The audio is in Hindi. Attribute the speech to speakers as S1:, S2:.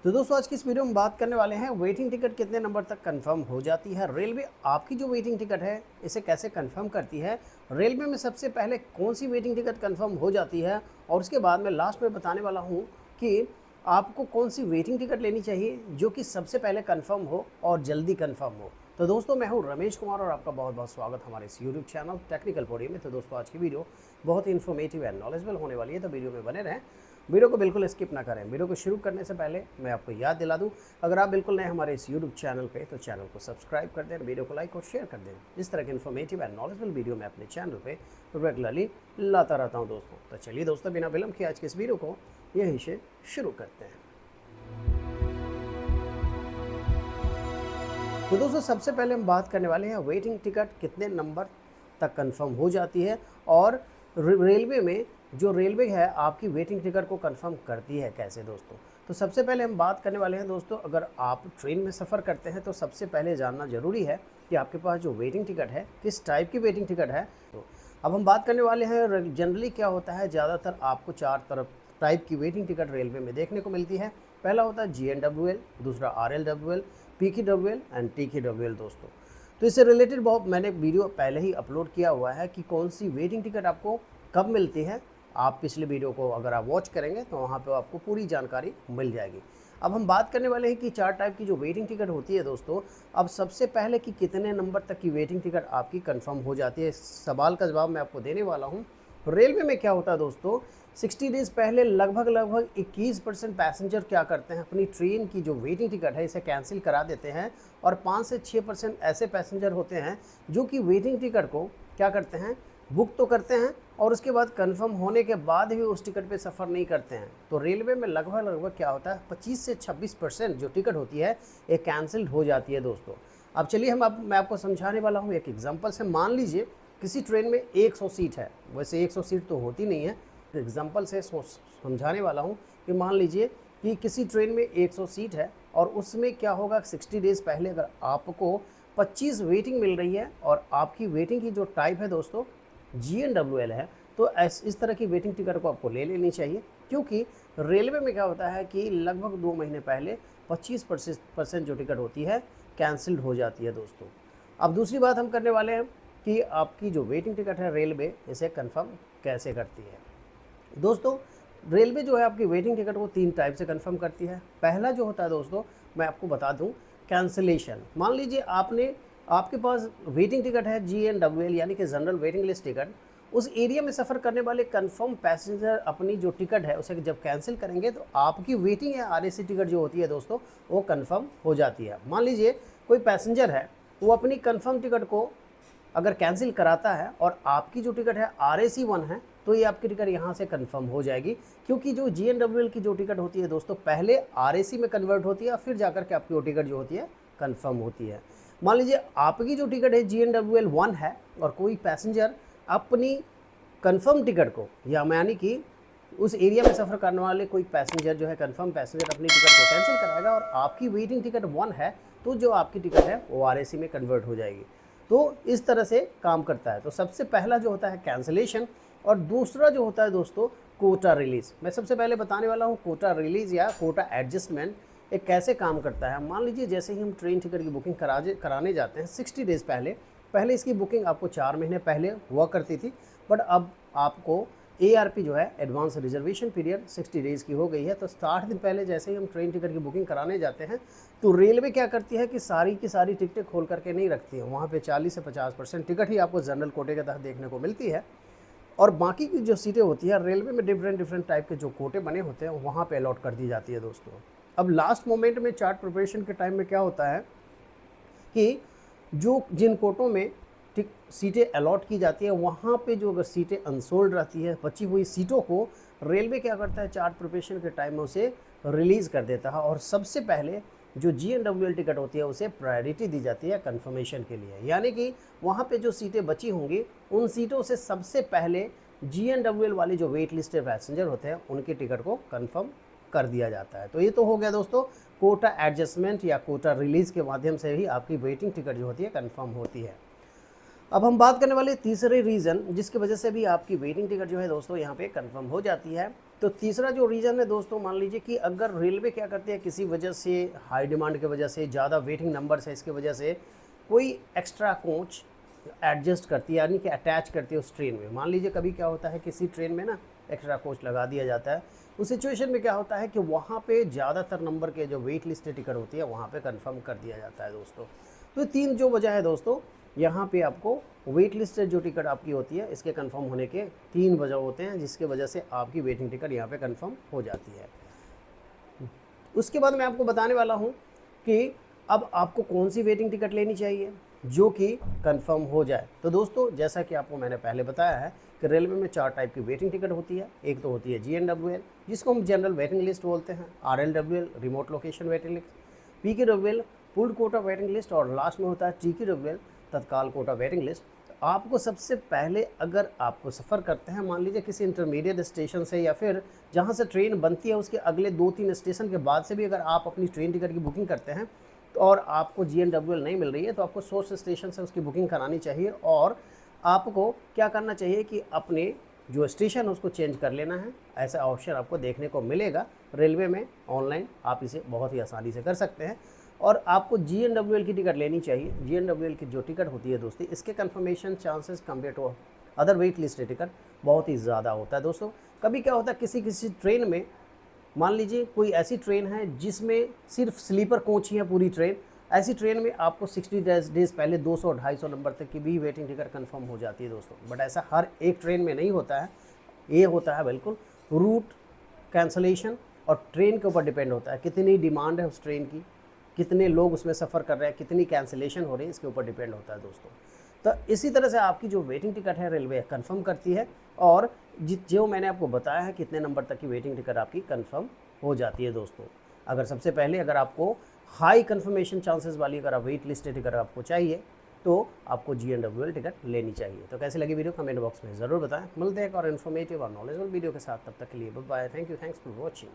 S1: तो दोस्तों आज की इस वीडियो में बात करने वाले हैं वेटिंग टिकट कितने नंबर तक कंफर्म हो जाती है। रेलवे आपकी जो वेटिंग टिकट है इसे कैसे कंफर्म करती है, रेलवे में सबसे पहले कौन सी वेटिंग टिकट कंफर्म हो जाती है, और उसके बाद मैं लास्ट में बताने वाला हूँ कि आपको कौन सी वेटिंग टिकट लेनी चाहिए जो कि सबसे पहले कंफर्म हो और जल्दी कंफर्म हो। तो दोस्तों मैं हूँ रमेश कुमार और आपका बहुत बहुत स्वागत हमारे इस यूट्यूब चैनल टेक्निकल पॉडी में। तो दोस्तों आज की वीडियो बहुत ही इन्फॉर्मेटिव एंड नॉलेजेबल होने वाली है, तो वीडियो में बने रहें, वीडियो को बिल्कुल स्किप ना करें। वीडियो को शुरू करने से पहले मैं आपको याद दिला दूं, अगर आप बिल्कुल नए हमारे इस यूट्यूब चैनल पे तो चैनल को सब्सक्राइब कर दें, वीडियो को लाइक और शेयर कर दें। इस तरह के इन्फॉर्मेटिव एंड नॉलेजेबल वीडियो मैं अपने चैनल पे रेगुलरली लाता रहता हूं दोस्तों। तो चलिए दोस्तों बिना विलंब के आज के इस वीडियो को यहीं से शुरू करते हैं। तो दोस्तों सबसे पहले हम बात करने वाले हैं वेटिंग टिकट कितने नंबर तक कंफर्म हो जाती है, और रेलवे में जो रेलवे है आपकी वेटिंग टिकट को कंफर्म करती है कैसे दोस्तों। तो सबसे पहले हम बात करने वाले हैं दोस्तों, अगर आप ट्रेन में सफ़र करते हैं तो सबसे पहले जानना ज़रूरी है कि आपके पास जो वेटिंग टिकट है किस टाइप की वेटिंग टिकट है। तो अब हम बात करने वाले हैं जनरली क्या होता है, ज़्यादातर आपको चार तरफ टाइप की वेटिंग टिकट रेलवे में देखने को मिलती है। पहला होता है GNWL, दूसरा RLWL, PQWL एंड TQWL दोस्तों। तो इससे रिलेटेड बहुत मैंने वीडियो पहले ही अपलोड किया हुआ है कि कौन सी वेटिंग टिकट आपको कब मिलती है। आप पिछले वीडियो को अगर आप वॉच करेंगे तो वहाँ पे आपको पूरी जानकारी मिल जाएगी। अब हम बात करने वाले हैं कि चार टाइप की जो वेटिंग टिकट होती है दोस्तों। अब सबसे पहले कि कितने नंबर तक की वेटिंग टिकट आपकी कंफर्म हो जाती है, इस सवाल का जवाब मैं आपको देने वाला हूँ। रेलवे में क्या होता है दोस्तों, 60 डेज़ पहले लगभग 21% पैसेंजर क्या करते हैं, अपनी ट्रेन की जो वेटिंग टिकट है इसे कैंसिल करा देते हैं, और 5 से 6% ऐसे पैसेंजर होते हैं जो कि वेटिंग टिकट को क्या करते हैं, बुक तो करते हैं और उसके बाद कंफर्म होने के बाद भी उस टिकट पे सफ़र नहीं करते हैं। तो रेलवे में लगभग क्या होता है, 25 से 26% जो टिकट होती है ये कैंसिल हो जाती है दोस्तों। अब चलिए मैं आपको समझाने वाला हूँ एक एग्जांपल से। मान लीजिए किसी ट्रेन में 100 सीट है, वैसे 100 सीट तो होती नहीं है, एग्जांपल से समझाने वाला हूँ कि मान लीजिए कि किसी ट्रेन में 100 सीट है और उसमें क्या होगा, 60 डेज़ पहले अगर आपको 25 वेटिंग मिल रही है और आपकी वेटिंग की जो टाइप है दोस्तों GNWL है, तो इस तरह की वेटिंग टिकट को आपको ले लेनी चाहिए, क्योंकि रेलवे में क्या होता है कि लगभग 2 महीने पहले 25% जो टिकट होती है कैंसिल्ड हो जाती है दोस्तों। अब दूसरी बात हम करने वाले हैं कि आपकी जो वेटिंग टिकट है रेलवे इसे कंफर्म कैसे करती है दोस्तों। रेलवे जो है आपकी वेटिंग टिकट को 3 टाइप से कंफर्म करती है। पहला जो होता है दोस्तों, मैं आपको बता दूं, कैंसिलेशन। मान लीजिए आपके पास वेटिंग टिकट है GNWL यानी कि जनरल वेटिंग लिस्ट टिकट, उस एरिया में सफ़र करने वाले कंफर्म पैसेंजर अपनी जो टिकट है उसे जब कैंसिल करेंगे तो आपकी वेटिंग या RAC टिकट जो होती है दोस्तों वो कंफर्म हो जाती है। मान लीजिए कोई पैसेंजर है, वो अपनी कंफर्म टिकट को अगर कैंसिल कराता है और आपकी जो टिकट है RAC1 है, तो ये आपकी टिकट यहाँ से कंफर्म हो जाएगी, क्योंकि जो GNWL की जो टिकट होती है दोस्तों पहले RAC में कन्वर्ट होती है, फिर जाकर के आपकी वो टिकट जो होती है कंफर्म होती है। मान लीजिए आपकी जो टिकट है GNWL1 है और कोई पैसेंजर अपनी कंफर्म टिकट को, या यानी कि उस एरिया में सफ़र करने वाले कोई पैसेंजर जो है कंफर्म पैसेंजर अपनी टिकट को कैंसिल कराएगा और आपकी वेटिंग टिकट 1 है, तो जो आपकी टिकट है वो RAC में कन्वर्ट हो जाएगी। तो इस तरह से काम करता है। तो सबसे पहला जो होता है कैंसिलेशन, और दूसरा जो होता है दोस्तों कोटा रिलीज़। मैं सबसे पहले बताने वाला हूँ कोटा रिलीज़ या कोटा एडजस्टमेंट एक कैसे काम करता है। मान लीजिए जैसे ही हम ट्रेन टिकट की बुकिंग कराने जाते हैं 60 डेज़ पहले इसकी बुकिंग आपको 4 महीने पहले हुआ करती थी, बट अब आपको ARP जो है एडवांस रिजर्वेशन पीरियड 60 डेज़ की हो गई है। तो 60 दिन पहले जैसे ही हम ट्रेन टिकट की बुकिंग कराने जाते हैं तो रेलवे क्या करती है कि सारी की सारी टिकटें खोल करके नहीं रखती है। वहाँ पे 40 से 50% टिकट ही आपको जनरल कोटे के तहत देखने को मिलती है, और बाकी की जो सीटें होती है रेलवे में डिफरेंट टाइप के जो कोटे बने होते हैं वहाँ पे अलॉट कर दी जाती है दोस्तों। अब लास्ट मोमेंट में चार्ट प्रिपरेशन के टाइम में क्या होता है कि जिन कोटों में ठीक सीटें अलॉट की जाती है वहाँ पे जो अगर सीटें अनसोल्ड रहती है, बची हुई सीटों को रेलवे क्या करता है चार्ट प्रिपरेशन के टाइम में उसे रिलीज़ कर देता है, और सबसे पहले जो GNWL टिकट होती है उसे प्रायोरिटी दी जाती है कंफर्मेशन के लिए। यानी कि वहाँ पे जो सीटें बची होंगी उन सीटों से सबसे पहले GNWL वाली जो वेट लिस्ट पैसेंजर होते हैं उनकी टिकट को कंफर्म कर दिया जाता है। तो ये तो हो गया दोस्तों कोटा एडजस्टमेंट या कोटा रिलीज़ के माध्यम से ही आपकी वेटिंग टिकट जो होती है कंफर्म होती है। अब हम बात करने वाले तीसरे रीज़न जिसकी वजह से भी आपकी वेटिंग टिकट जो है दोस्तों यहाँ पे कंफर्म हो जाती है, तो तीसरा जो रीज़न है दोस्तों, मान लीजिए कि अगर रेलवे क्या करती है, किसी वजह से हाई डिमांड की वजह से, ज़्यादा वेटिंग नंबर्स है, इसकी वजह से कोई एक्स्ट्रा कोच एडजस्ट करती है, यानी कि अटैच करती है उस ट्रेन में। मान लीजिए कभी क्या होता है, किसी ट्रेन में ना एक्स्ट्रा कोच लगा दिया जाता है, उस सिचुएशन में क्या होता है कि वहाँ पे ज़्यादातर नंबर के जो वेट लिस्ट टिकट होती है वहाँ पे कंफर्म कर दिया जाता है दोस्तों। तो तीन जो वजह है दोस्तों, यहाँ पे आपको वेट लिस्ट जो टिकट आपकी होती है, इसके कंफर्म होने के तीन वजह होते हैं, जिसके वजह से आपकी वेटिंग टिकट यहाँ पे कंफर्म हो जाती है। उसके बाद मैं आपको बताने वाला हूँ कि अब आपको कौन सी वेटिंग टिकट लेनी चाहिए जो कि कंफर्म हो जाए। तो दोस्तों, जैसा कि आपको मैंने पहले बताया है कि रेलवे में 4 टाइप की वेटिंग टिकट होती है। एक तो होती है GNWL, जिसको हम जनरल वेटिंग लिस्ट बोलते हैं, RLWL remote location waiting list, PQWL pooled quota waiting list, और लास्ट में होता है TQWL तत्काल कोटा वेटिंग लिस्ट। आपको सबसे पहले, अगर आपको सफ़र करते हैं, मान लीजिए किसी इंटरमीडिएट स्टेशन से या फिर जहाँ से ट्रेन बनती है उसके अगले 2-3 स्टेशन के बाद से भी अगर आप अपनी ट्रेन टिकट की बुकिंग करते हैं तो और आपको GNWL नहीं मिल रही है, तो आपको सोर्स स्टेशन से उसकी बुकिंग करानी चाहिए, और आपको क्या करना चाहिए कि अपने जो स्टेशन है उसको चेंज कर लेना है। ऐसा ऑप्शन आपको देखने को मिलेगा रेलवे में, ऑनलाइन आप इसे बहुत ही आसानी से कर सकते हैं। और आपको GNWL की टिकट लेनी चाहिए। GNWL की जो टिकट होती है दोस्तों, इसके confirmation chances compare to other wait list ticket बहुत ही ज़्यादा होता है दोस्तों। कभी क्या होता है, किसी किसी ट्रेन में, मान लीजिए कोई ऐसी ट्रेन है जिसमें सिर्फ स्लीपर कोच ही है पूरी ट्रेन, ऐसी ट्रेन में आपको 60 डेज पहले 200-250 नंबर तक की भी वेटिंग टिकट कंफर्म हो जाती है दोस्तों। बट ऐसा हर एक ट्रेन में नहीं होता है, ये होता है बिल्कुल रूट कैंसलेशन और ट्रेन के ऊपर डिपेंड होता है, कितनी डिमांड है उस ट्रेन की, कितने लोग उसमें सफ़र कर रहे हैं, कितनी कैंसिलेशन हो रही है, इसके ऊपर डिपेंड होता है दोस्तों। तो इसी तरह से आपकी जो वेटिंग टिकट है रेलवे कंफर्म करती है, और जो मैंने आपको बताया है कितने नंबर तक की वेटिंग टिकट आपकी कंफर्म हो जाती है दोस्तों। अगर सबसे पहले, अगर आपको हाई कंफर्मेशन चांसेस वाली अगर आप वेट लिस्ट टिकट आपको चाहिए तो आपको GNWL टिकट लेनी चाहिए। तो कैसी लगी वीडियो कमेंट बॉक्स में ज़रूर बताएं। मिलते हैं एक और इन्फॉर्मेटिव और नॉलेजेबल वीडियो के साथ, तब तक के लिए bye bye, thank you, thanks for watching.